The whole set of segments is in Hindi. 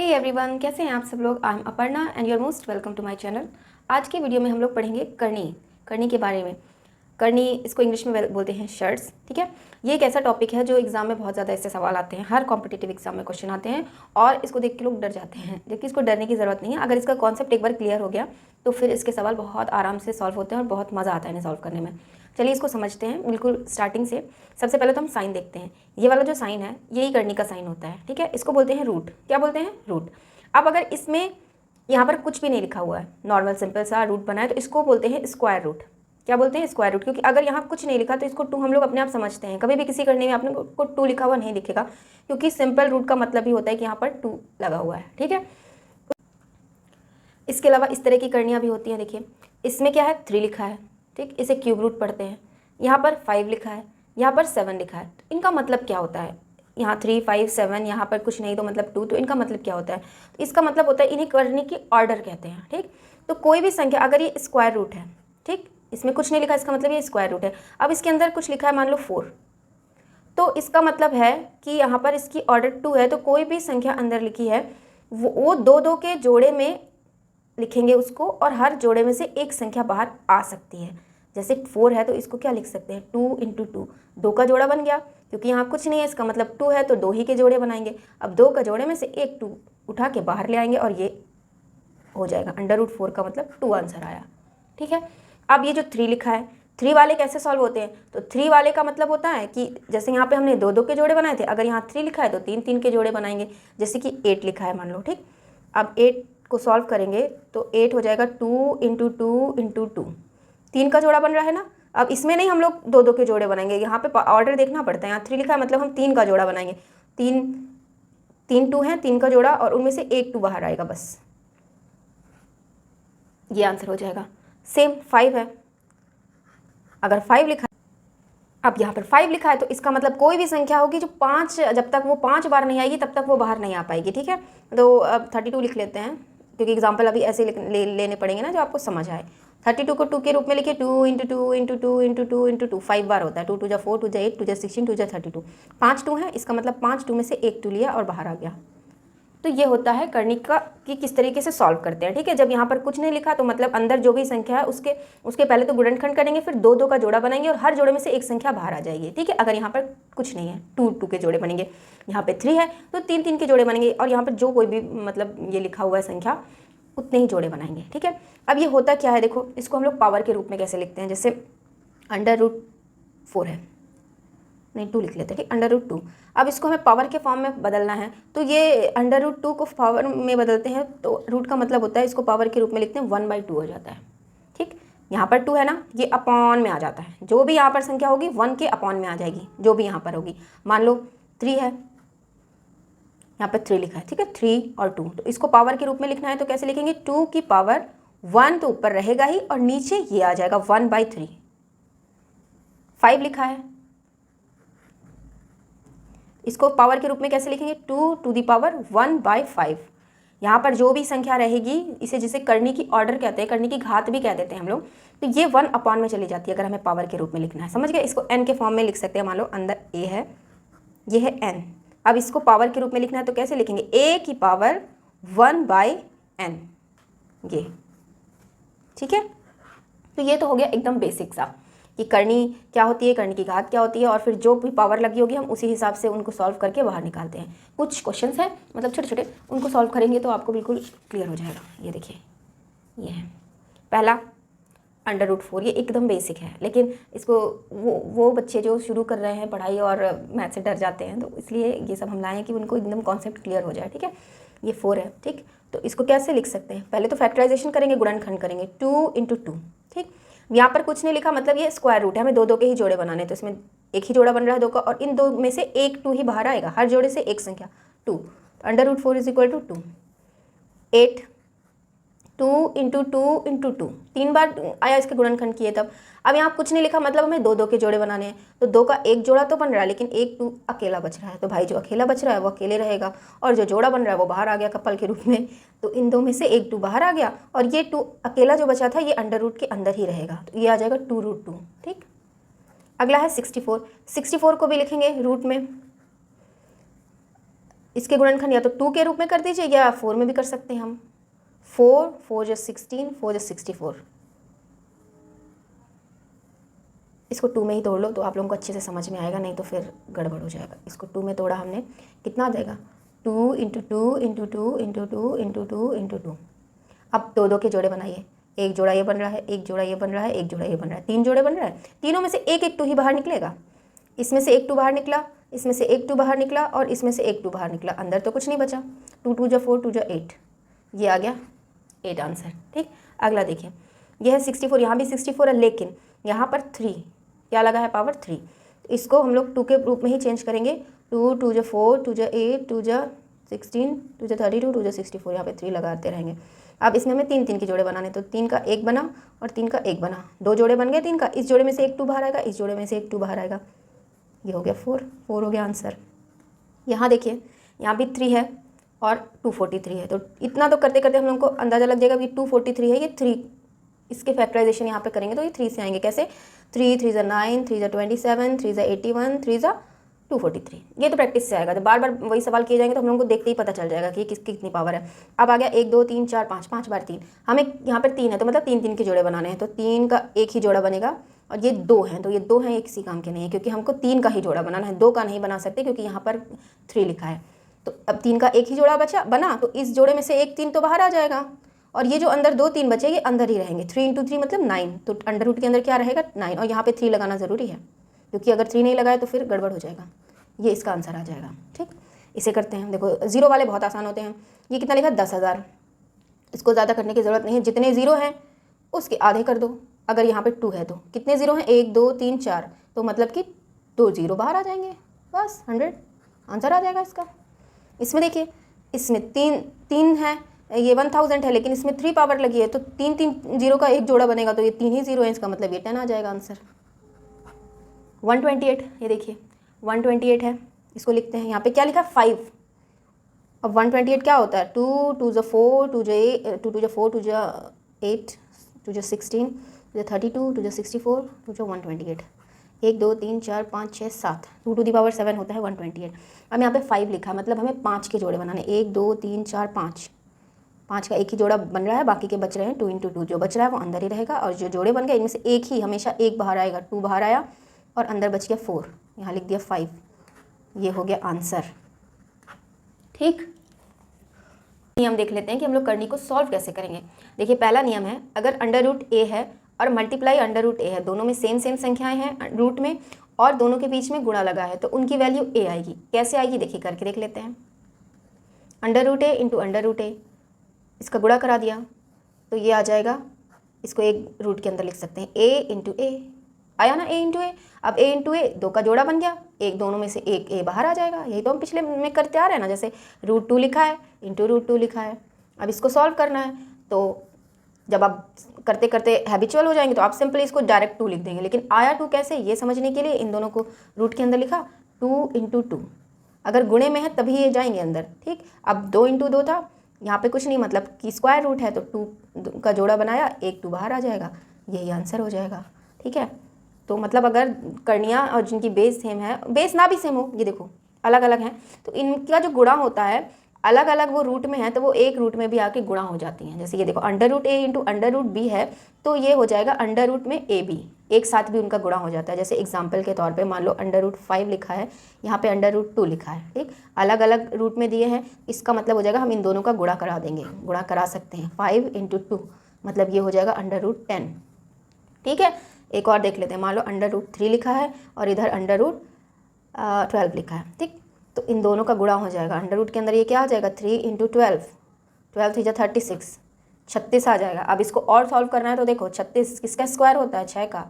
एवरीवन, कैसे हैं आप सब लोग। I am Aparna and you are most welcome to my channel. आज की वीडियो में हम लोग पढ़ेंगे करनी के बारे में। करनी, इसको इंग्लिश में बोलते हैं शर्ट्स। ठीक है, ये एक ऐसा टॉपिक है जो एग्जाम में बहुत ज़्यादा इससे सवाल आते हैं। हर कॉम्पिटिटिव एग्जाम में क्वेश्चन आते हैं और इसको देख के लोग डर जाते हैं, जबकि इसको डरने की ज़रूरत नहीं है। अगर इसका कॉन्सेप्ट एक बार क्लियर हो गया तो फिर इसके सवाल बहुत आराम से सॉल्व होते हैं और बहुत मज़ा आता है इन्हें सॉल्व करने में। चलिए इसको समझते हैं बिल्कुल स्टार्टिंग से। सबसे पहले तो हम साइन देखते हैं। ये वाला जो साइन है यही करनी का साइन होता है। ठीक है, इसको बोलते हैं रूट। क्या बोलते हैं? रूट। अब अगर इसमें यहाँ पर कुछ भी नहीं लिखा हुआ है, नॉर्मल सिंपल सा रूट बना है, तो इसको बोलते हैं स्क्वायर रूट। क्या बोलते हैं? Square root. क्योंकि अगर यहाँ कुछ नहीं लिखा तो इसको टू हम लोग अपने आप समझते हैं। कभी भी किसी करने में आपने को टू लिखा हुआ नहीं दिखेगा, क्योंकि सिंपल रूट का मतलब ही होता है कि यहाँ पर टू लगा हुआ है। ठीक है, इसके अलावा इस तरह की करनियाँ भी होती हैं। देखिए, इसमें क्या है? 3 लिखा है। ठीक, इसे क्यूब रूट पढ़ते हैं। यहाँ पर 5 लिखा है, यहाँ पर 7 लिखा है। तो इनका मतलब क्या होता है? यहाँ 3, 5, 7, यहाँ पर कुछ नहीं तो मतलब 2। तो इनका मतलब क्या होता है? तो इसका मतलब होता है इन्हें करने की ऑर्डर कहते हैं। ठीक, तो कोई भी संख्या अगर ये स्क्वायर रूट है, ठीक, इसमें कुछ नहीं लिखा, इसका मतलब ये स्क्वायर रूट है। अब इसके अंदर कुछ लिखा है, मान लो 4, तो इसका मतलब है कि यहाँ पर इसकी ऑर्डर 2 है। तो कोई भी संख्या अंदर लिखी है वो दो दो के जोड़े में लिखेंगे उसको, और हर जोड़े में से एक संख्या बाहर आ सकती है। जैसे 4 है तो इसको क्या लिख सकते हैं? 2 × 2, 2 का जोड़ा बन गया, क्योंकि यहाँ कुछ नहीं है, इसका मतलब 2 है तो 2 ही के जोड़े बनाएंगे। अब 2 का जोड़े में से एक 2 उठा के बाहर ले आएंगे और ये हो जाएगा √4 का मतलब 2 आंसर आया। ठीक है, अब ये जो 3 लिखा है, 3 वाले कैसे सॉल्व होते हैं? तो 3 वाले का मतलब होता है कि जैसे यहाँ पे हमने 2 2 के जोड़े बनाए थे, अगर यहाँ 3 लिखा है तो 3 3 के जोड़े बनाएंगे। जैसे कि 8 लिखा है मान लो। ठीक, अब 8 को सॉल्व करेंगे तो 8 हो जाएगा 2 × 2 × 2, 3 का जोड़ा बन रहा है ना। अब इसमें नहीं हम लोग 2 2 के जोड़े बनाएंगे, यहाँ पे ऑर्डर देखना पड़ता है। यहाँ 3 लिखा है मतलब हम 3 का जोड़ा बनाएंगे। 3 2 है, 3 का जोड़ा, और उनमें से एक 2 बाहर आएगा, बस ये आंसर हो जाएगा। सेम 5 है, अगर 5 लिखा है, अब यहाँ पर 5 लिखा है तो इसका मतलब कोई भी संख्या होगी जो 5, जब तक वो 5 बार नहीं आएगी तब तक वो बाहर नहीं आ पाएगी। ठीक है, तो अब 32 लिख लेते हैं, क्योंकि एग्जाम्पल अभी ऐसे लेने पड़ेंगे ना जो आपको समझ आए। 32 को 2 के रूप में लिखिए, 2 × 2 × 2 × 2 × 2, 5 बार होता है। 2 2 जा 4, 2 जा 8, 2 जा 16, 2 जा 32, 5 2 है, इसका मतलब 5 2 में से एक 2 लिया और बाहर आ गया। तो ये होता है करनी का कि किस तरीके से सॉल्व करते हैं। ठीक है, जब यहाँ पर कुछ नहीं लिखा तो मतलब अंदर जो भी संख्या है उसके पहले तो गुणनखंड करेंगे, फिर 2 2 का जोड़ा बनाएंगे और हर जोड़े में से एक संख्या बाहर आ जाएगी। ठीक है, अगर यहाँ पर कुछ नहीं है 2 2 के जोड़े बनेंगे, यहाँ पे 3 है तो 3 3 के जोड़े बनेंगे, और यहाँ पर जो कोई भी मतलब ये लिखा हुआ है संख्या उतने ही जोड़े बनाएंगे। ठीक है, अब ये होता क्या है, देखो इसको हम लोग पावर के रूप में कैसे लिखते हैं। जैसे √4 है, नहीं 2 लिख लेते हैं। ठीक, √2। अब इसको हमें पावर के फॉर्म में बदलना है, तो ये √2 को पावर में बदलते हैं, तो रूट का मतलब होता है इसको पावर के रूप में लिखते हैं, 1/2 हो जाता है। ठीक, यहाँ पर 2 है ना, ये अपॉन में आ जाता है। जो भी यहाँ पर संख्या होगी 1 के अपॉन में आ जाएगी, जो भी यहाँ पर होगी। मान लो 3 है, यहाँ पर 3 लिखा है। ठीक है, 3 और 2, तो इसको पावर के रूप में लिखना है तो कैसे लिखेंगे? 2 की पावर 1 तो ऊपर रहेगा ही, और नीचे ये आ जाएगा 1/3। 5 लिखा है, इसको पावर के रूप में कैसे लिखेंगे? 2 टू दी पावर 1/5। यहाँ पर जो भी संख्या रहेगी, इसे जिसे करनी की ऑर्डर कहते हैं, करनी की घात भी कह देते हैं हम लोग, तो ये 1 अपॉन में चली जाती है अगर हमें पावर के रूप में लिखना है। समझ गए? इसको n के फॉर्म में लिख सकते हैं। मान लो अंदर a है, ये है n। अब इसको पावर के रूप में लिखना है तो कैसे लिखेंगे? a की पावर 1/n, ये। ठीक है, तो ये तो हो गया एकदम बेसिक सा कि करनी क्या होती है, करनी की घात क्या होती है, और फिर जो भी पावर लगी होगी हम उसी हिसाब से उनको सॉल्व करके बाहर निकालते हैं। कुछ क्वेश्चंस हैं मतलब छोटे छोटे, उनको सॉल्व करेंगे तो आपको बिल्कुल क्लियर हो जाएगा। ये देखिए, ये है पहला √4, ये एकदम बेसिक है, लेकिन इसको वो बच्चे जो शुरू कर रहे हैं पढ़ाई और मैथ से डर जाते हैं, तो इसलिए ये सब हम लाए हैं कि उनको एकदम कॉन्सेप्ट क्लियर हो जाए। ठीक है, ये 4 है। ठीक, तो इसको कैसे लिख सकते हैं? पहले तो फैक्टराइजेशन करेंगे, गुणनखंड करेंगे, 2 × 2। ठीक, यहाँ पर कुछ नहीं लिखा मतलब ये स्क्वायर रूट है, हमें 2 2 के ही जोड़े बनाने, तो इसमें एक ही जोड़ा बन रहा है 2 का, और इन 2 में से एक 2 ही बाहर आएगा, हर जोड़े से एक संख्या 2। √4 = 2। 8 2 × 2 × 2, 3 बार आया इसके गुणनखंड किए तब। अब यहाँ कुछ नहीं लिखा मतलब हमें 2 2 के जोड़े बनाने हैं, तो 2 का एक जोड़ा तो बन रहा है, लेकिन एक 2 अकेला बच रहा है, तो भाई जो अकेला बच रहा है वो अकेले रहेगा, और जो जोड़ा बन रहा है वो बाहर आ गया कपल के रूप में। तो इन 2 में से एक 2 बाहर आ गया, और ये 2 अकेला जो बचा था ये √ के अंदर ही रहेगा, तो ये आ जाएगा 2√2। ठीक, अगला है 64। 64 को भी लिखेंगे रूट में, इसके गुणनखंड या तो 2 के रूप में कर दीजिए या 4 में भी कर सकते हैं हम। 4 4 जा 16, 4 जा 64। इसको 2 में ही तोड़ लो तो आप लोगों को अच्छे से समझ में आएगा, नहीं तो फिर गड़बड़ हो जाएगा। इसको 2 में तोड़ा हमने, कितना आ जाएगा 2 × 2 × 2 × 2 × 2 × 2। अब 2 के जोड़े बनाइए, एक जोड़ा ये बन रहा है, एक जोड़ा ये बन रहा है, एक जोड़ा ये बन रहा है, 3 जोड़े बन रहा है। तीनों में से एक एक 2 ही बाहर निकलेगा। इसमें से एक 2 बाहर निकला, इसमें से एक 2 बाहर निकला और इसमें से एक 2 बाहर निकला, अंदर तो कुछ नहीं बचा। 2 2 जा 4, 2 जा 8, ये आ गया 8 आंसर। ठीक, अगला देखिए, यह है 64, यहाँ भी 64 है, लेकिन यहाँ पर 3 क्या लगा है, पावर 3। तो इसको हम लोग 2 के रूप में ही चेंज करेंगे। 2 2 जा 4, 2 जा 8, 2 जा 16, 2 जा 32, 2 जा 64, यहाँ पे 3 लगाते रहेंगे। अब इसमें हमें 3 3 के जोड़े बनाने, तो 3 का 1 बना और 3 का 1 बना, 2 जोड़े बन गए 3 का। इस जोड़े में से एक 2 बाहर आएगा, इस जोड़े में से एक 2 बाहर आएगा, ये हो गया 4 हो गया आंसर। यहाँ देखिए, यहाँ भी 3 है और 243 है, तो इतना तो करते करते हम लोग को अंदाज़ा लग जाएगा कि 243 है, ये 3, इसके फैक्टराइजेशन यहाँ पे करेंगे तो ये 3 से आएंगे। कैसे, 3 3 जा 9, 3 जा 27, 3 जा 81, 3 जा 243। ये तो प्रैक्टिस से आएगा, तो बार बार वही सवाल किए जाएंगे तो हम लोगों को देखते ही पता चल जाएगा कि किसकी कितनी पावर है। अब आ गया 1 2 3 4 5, 5 बार 3, हमें यहाँ पर 3 है तो मतलब 3 3 के जोड़े बनाने हैं, तो 3 का एक ही जोड़ा बनेगा और ये 2 हैं, तो ये 2 हैं, ये किसी काम के नहीं है क्योंकि हमको 3 का ही जोड़ा बनाना है, 2 का नहीं बना सकते क्योंकि यहाँ पर 3 लिखा है। तो अब 3 का एक ही जोड़ा बना, तो इस जोड़े में से एक 3 तो बाहर आ जाएगा और ये जो अंदर 2 3 बचे ये अंदर ही रहेंगे। 3 × 3 मतलब 9, तो अंडर रूट के अंदर क्या रहेगा 9, और यहाँ पे 3 लगाना ज़रूरी है क्योंकि अगर 3 नहीं लगाए तो फिर गड़बड़ हो जाएगा। ये इसका आंसर आ जाएगा। ठीक, इसे करते हैं। देखो जीरो वाले बहुत आसान होते हैं। ये कितना लिखा, 10,000। इसको ज़्यादा करने की ज़रूरत नहीं है, जितने ज़ीरो हैं उसके आधे कर दो। अगर यहाँ पे 2 है तो कितने ज़ीरो हैं, 1 2 3 4, तो मतलब कि 2 ज़ीरो बाहर आ जाएंगे, बस 100 आंसर आ जाएगा इसका। इसमें देखिए, इसमें 3 है, ये 1000 है, लेकिन इसमें 3 पावर लगी है तो 3 3 जीरो का एक जोड़ा बनेगा, तो ये 3 ही ज़ीरो है, इसका मतलब ये 10 आ जाएगा आंसर। 128, ये देखिए 128 है, इसको लिखते हैं। यहाँ पे क्या लिखा, 5। अब 128 क्या होता है, 2 2 जा 4, 2 जा 2 2 जा 4, 2 जा 8, 2 जा 16, 2 जा 32, 2 जा 64, 2 जा 128, 1 2 3 4 5 6 7, 2 टू दी पावर 7 होता है 128। अब यहाँ पे 5 लिखा है, मतलब हमें 5 के जोड़े बनाने, 1 2 3 4 5, 5 का एक ही जोड़ा बन रहा है, बाकी के बच रहे हैं 2 × 2, जो बच रहा है वो अंदर ही रहेगा और जो जोड़े बन गए इनमें से एक ही हमेशा एक बाहर आएगा, 2 बाहर आया और अंदर बच गया 4, यहाँ लिख दिया 5, ये हो गया आंसर। ठीक, नियम देख लेते हैं कि हम लोग करनी को सॉल्व कैसे करेंगे। देखिए पहला नियम है, अगर अंडर रूट ए है और मल्टीप्लाई अंडर रूट ए है, दोनों में सेम संख्याएं हैं रूट में और दोनों के बीच में गुणा लगा है, तो उनकी वैल्यू ए आएगी। कैसे आएगी देखिए, करके देख लेते हैं। अंडर रूट ए इंटू अंडर रूट ए, इसका गुणा करा दिया तो ये आ जाएगा, इसको एक रूट के अंदर लिख सकते हैं, ए इंटू ए, आया ना, ए इंटू ए। अब ए इंटू ए 2 का जोड़ा बन गया, एक दोनों में से एक ए बाहर आ जाएगा, यही तो हम पिछले में करते आ रहे हैं ना, जैसे √2 लिखा है इंटू √2 लिखा है। अब इसको सॉल्व करना है, तो जब आप करते करते हैबिचुअल हो जाएंगे तो आप सिंपली इसको डायरेक्ट 2 लिख देंगे, लेकिन आया 2 कैसे, ये समझने के लिए इन दोनों को रूट के अंदर लिखा, 2 × 2, अगर गुणे में है तभी ये जाएंगे अंदर। ठीक, अब 2 × 2 था, यहाँ पे कुछ नहीं, मतलब कि स्क्वायर रूट है तो 2 का जोड़ा बनाया, एक 2 बाहर आ जाएगा, यही आंसर हो जाएगा। ठीक है, तो मतलब अगर करणियाँ और जिनकी बेस सेम है, बेस ना भी सेम हो, ये देखो अलग अलग हैं, तो इनका जो गुणा होता है अलग अलग वो रूट में है तो वो एक रूट में भी आके गुणा हो जाती हैं। जैसे ये देखो अंडर रूट ए इंटू अंडर रूट बी है, तो ये हो जाएगा अंडर रूट में ए बी, एक साथ भी उनका गुणा हो जाता है। जैसे एग्जाम्पल के तौर पे मान लो अंडर रूट 5 लिखा है, यहाँ पे अंडर रूट 2 लिखा है, ठीक, अलग अलग रूट में दिए हैं, इसका मतलब हो जाएगा हम इन दोनों का गुणा करा देंगे, गुणा करा सकते हैं। 5 × 2 मतलब ये हो जाएगा अंडर रूट 10। ठीक है, एक और देख लेते हैं, मान लो अंडर रूट 3 लिखा है और इधर अंडर रूट 12 लिखा है, ठीक, तो इन दोनों का गुणा हो जाएगा। अंडर रूट के अंदर ये क्या आ जाएगा, 3 × 12, 12 3 जा 36, 36 आ जाएगा। अब इसको और सॉल्व करना है तो देखो 36 किसका स्क्वायर होता है, 6 का,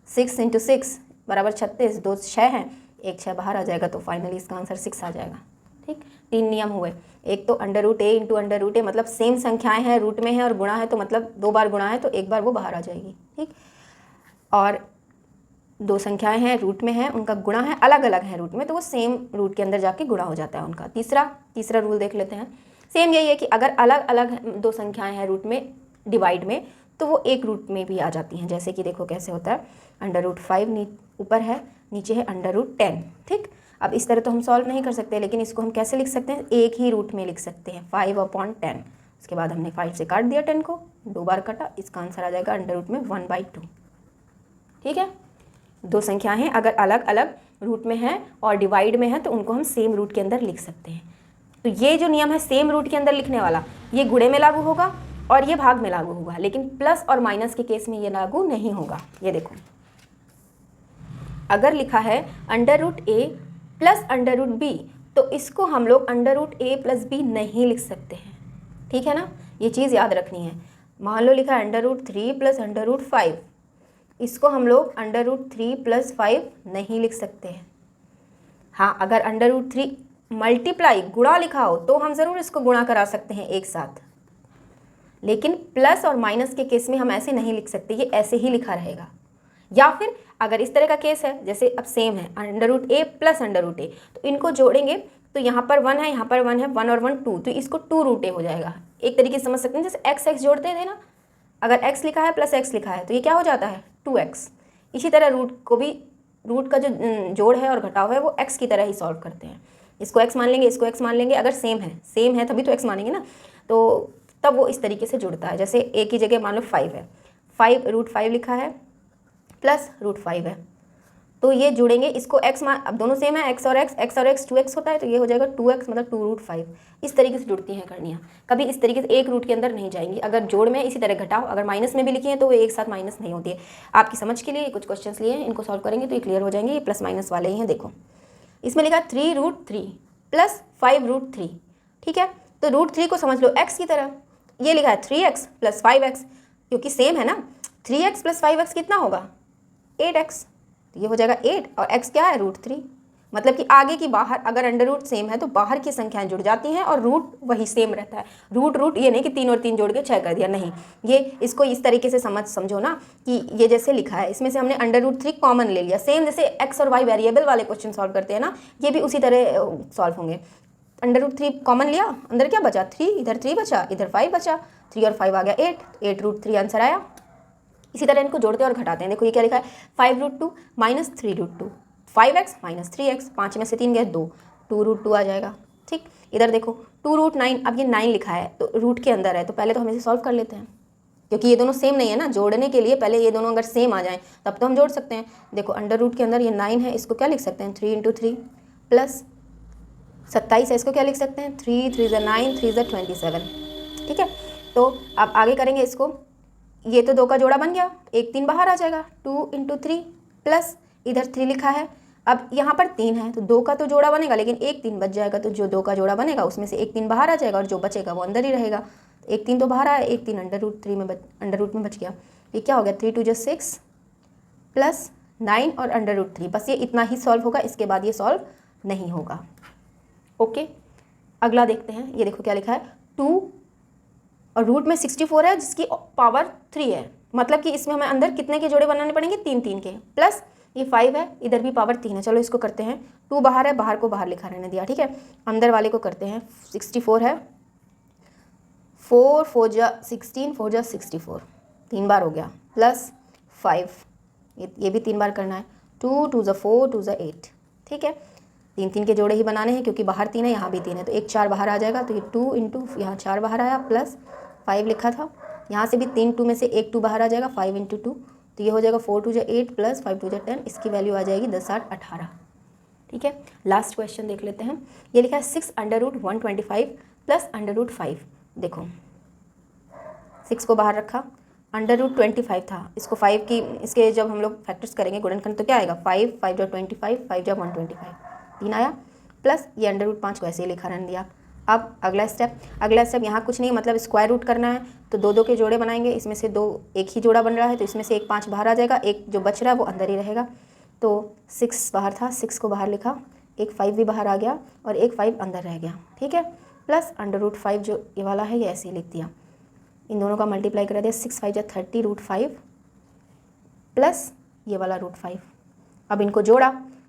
6 × 6 बराबर 36, 2 6 हैं, एक 6 बाहर आ जाएगा, तो फाइनली इसका आंसर 6 आ जाएगा। ठीक, 3 नियम हुए, एक तो अंडर रूट ए इंटू अंडर रूट ए, मतलब सेम संख्याएं हैं, रूट में है और गुणा है, तो मतलब 2 बार गुणा है तो एक बार वो बाहर आ जाएगी। ठीक, और 2 संख्याएं हैं रूट में है, उनका गुणा है, अलग अलग है रूट में, तो वो सेम रूट के अंदर जाके गुणा हो जाता है उनका। तीसरा रूल देख लेते हैं, सेम यही है कि अगर अलग अलग 2 संख्याएं हैं रूट में डिवाइड में, तो वो एक रूट में भी आ जाती हैं। जैसे कि देखो कैसे होता है, अंडर रूट 5 ऊपर है, नीचे है अंडर रूट 10। ठीक, अब इस तरह तो हम सॉल्व नहीं कर सकते, लेकिन इसको हम कैसे लिख सकते हैं, एक ही रूट में लिख सकते हैं 5/10। उसके बाद हमने 5 से काट दिया 10 को, 2 बार कटा, इसका आंसर आ जाएगा अंडर रूट में 1/2। ठीक है, दो संख्या हैं, अगर अलग अलग रूट में है और डिवाइड में है तो उनको हम सेम रूट के अंदर लिख सकते हैं। तो ये जो नियम है सेम रूट के अंदर लिखने वाला, ये गुणे में लागू होगा और ये भाग में लागू होगा, लेकिन प्लस और माइनस के केस में ये लागू नहीं होगा। ये देखो, अगर लिखा है अंडर रूट ए प्लस अंडर रूट बी, तो इसको हम लोग अंडर रूट ए प्लस बी नहीं लिख सकते हैं। ठीक है ना, ये चीज़ याद रखनी है। मान लो लिखा है under root 3 plus under root 5, इसको हम लोग अंडर रूट 3 प्लस 5 नहीं लिख सकते हैं। हाँ, अगर अंडर रूट 3 मल्टीप्लाई गुणा लिखा हो तो हम ज़रूर इसको गुणा करा सकते हैं एक साथ, लेकिन प्लस और माइनस के केस में हम ऐसे नहीं लिख सकते, ये ऐसे ही लिखा रहेगा। या फिर अगर इस तरह का केस है, जैसे अब सेम है अंडर रूट ए प्लस अंडर रूट ए, तो इनको जोड़ेंगे तो यहाँ पर 1 है, यहाँ पर 1 है, 1 और 1 2, तो इसको 2 रूट ए हो जाएगा। एक तरीके से समझ सकते हैं, जैसे एक्स एक्स जोड़ते थे ना, अगर x लिखा है प्लस x लिखा है तो ये क्या हो जाता है 2x। इसी तरह रूट को भी, रूट का जो जोड़ है और घटाव है वो x की तरह ही सॉल्व करते हैं। इसको x मान लेंगे, इसको x मान लेंगे, अगर सेम है तभी तो x मानेंगे ना, तो तब वो इस तरीके से जुड़ता है। जैसे a की जगह मान लो 5 है, 5 रूट 5 लिखा है प्लस रूट 5 है, तो ये जुड़ेंगे, इसको x मान, अब दोनों सेम है, x और x 2x होता है, तो ये हो जाएगा 2x मतलब 2 रूट 5। इस तरीके से जुड़ती हैं करणियाँ, कभी इस तरीके से एक रूट के अंदर नहीं जाएंगी। अगर जोड़ में इसी तरह घटाओ, अगर माइनस में भी लिखी है तो वो एक साथ माइनस नहीं होती है। आपकी समझ के लिए कुछ क्वेश्चंस लिए हैं, इनको सॉल्व करेंगे तो ये क्लियर हो जाएंगे। ये प्लस माइनस वाले ही हैं। देखो, इसमें लिखा 3 रूट 3 प्लस 5 रूट 3। ठीक है, तो रूट 3 को समझ लो x की तरह, ये लिखा है 3x प्लस 5x, क्योंकि सेम है ना, 3x प्लस 5x कितना होगा 8x, तो ये हो जाएगा 8 और x क्या है रूट 3। मतलब कि आगे की बाहर अगर अंडर रूट सेम है तो बाहर की संख्याएं जुड़ जाती हैं और रूट वही सेम रहता है। रूट ये नहीं कि 3 और 3 जोड़ के 6 कर दिया, नहीं, ये इसको इस तरीके से समझो ना कि ये जैसे लिखा है, इसमें से हमने अंडर रूट 3 कॉमन ले लिया। सेम जैसे x और y वेरिएबल वाले क्वेश्चन सॉल्व करते हैं ना, ये भी उसी तरह सॉल्व होंगे। अंडर रूट 3 कॉमन लिया, अंदर क्या बचा 3, इधर 3 बचा, इधर 5 बचा, 3 और 5 आ गया 8 रूट 3 आंसर आया। इसी तरह इनको जोड़ते और घटाते हैं। देखो ये क्या लिखा है 5 root 2 minus 3 root 2, 5x minus 3x, 5 में से 3 गए 2 रूट 2 आ जाएगा। ठीक, इधर देखो 2 रूट 9, अब ये 9 लिखा है तो रूट के अंदर है, तो पहले तो हम इसे सॉल्व कर लेते हैं, क्योंकि ये दोनों सेम नहीं है ना। जोड़ने के लिए पहले ये दोनों अगर सेम आ जाएं तब तो हम जोड़ सकते हैं। देखो अंडर रूट के अंदर ये 9 है, इसको क्या लिख सकते हैं 3 × 3 प्लस 27 है, इसको क्या लिख सकते हैं 3 3 × 9 3 × 27। ठीक है, तो अब आगे करेंगे इसको, ये तो 2 का जोड़ा बन गया, 1 3 बाहर आ जाएगा 2 × 3 प्लस इधर 3 लिखा है, अब यहाँ पर 3 है तो 2 का तो जोड़ा बनेगा, लेकिन 1 3 बच जाएगा, तो जो 2 का जोड़ा बनेगा उसमें से 1 3 बाहर आ जाएगा और जो बचेगा वो अंदर ही रहेगा। 1 3 तो बाहर आया, 1 3 अंडर रूट में बच गया। ये क्या हो गया 3 2 × 6 प्लस 9 और अंडर रूट 3। बस ये इतना ही सॉल्व होगा, इसके बाद ये सॉल्व नहीं होगा। ओके, अगला देखते हैं। ये देखो क्या लिखा है 2 और रूट में 64 है जिसकी पावर 3 है, मतलब कि इसमें हमें अंदर कितने के जोड़े बनाने पड़ेंगे 3 3 के, प्लस ये 5 है, इधर भी पावर 3 है। चलो इसको करते हैं, 2 बाहर है, बाहर को बाहर लिखा रहने दिया। ठीक है, अंदर वाले को करते हैं, 64 है, 4 4 जा 16 4 जा 64, 3 बार हो गया, प्लस 5, ये भी 3 बार करना है, 2 2 ज़ा 4 2 ज़ा 8। ठीक है, 3 3 के जोड़े ही बनाने हैं क्योंकि बाहर 3 है, यहाँ भी 3 है, तो 1 4 बाहर आ जाएगा, तो ये 2 × यहाँ 4 बाहर आया, प्लस 5 लिखा था, यहाँ से भी 3 2 में से 1 2 बाहर आ जाएगा, 5 × 2, तो ये हो जाएगा 4 2 ज़ा 8 प्लस 5 2 ज़ा 10, इसकी वैल्यू आ जाएगी 10 8 18। ठीक है, लास्ट क्वेश्चन देख लेते हैं। ये लिखा है 6 under root 125 plus under root 5। देखो 6 को बाहर रखा, अंडर रूट 25 था, इसको 5 की, इसके जब हम लोग फैक्टर्स करेंगे गुणनखंड तो क्या आएगा 5 5 जा 25 5 जा 125, 3 आया, प्लस ये अंडर रूट 5 को ऐसे ही लिखा रहने दिया। अब अगला स्टेप यहाँ कुछ नहीं, मतलब स्क्वायर रूट करना है, तो 2 2 के जोड़े बनाएंगे, इसमें से 2 एक ही जोड़ा बन रहा है, तो इसमें से 1 5 बाहर आ जाएगा, एक जो बच रहा है वो अंदर ही रहेगा। तो 6 बाहर था, 6 को बाहर लिखा, एक 5 भी बाहर आ गया और एक 5 अंदर रह गया। ठीक है, प्लस अंडर रूट 5 जो ये वाला है ये ऐसे ही लिख दिया, इन दोनों का मल्टीप्लाई कर दिया, 6 5 जा 30 रूट 5 प्लस ये वाला रूट 5। अब इनको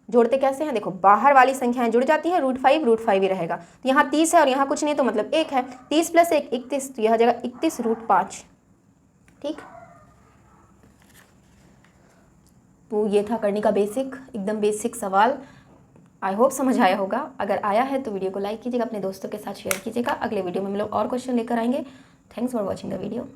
जोड़ते कैसे हैं, देखो बाहर वाली संख्याएं जुड़ जाती हैं, रूट 5 ही रहेगा, तो यहाँ 30 है और यहाँ कुछ नहीं तो मतलब 1 है, 30 प्लस 1 31, तो यह हो जाएगा 31 रूट 5। ठीक, तो ये था करने का बेसिक, एकदम बेसिक सवाल। आई होप समझ आया होगा। अगर आया है तो वीडियो को लाइक कीजिएगा, अपने दोस्तों के साथ शेयर कीजिएगा। अगले वीडियो में हम लोग और क्वेश्चन लेकर आएंगे। Thanks for watching the video.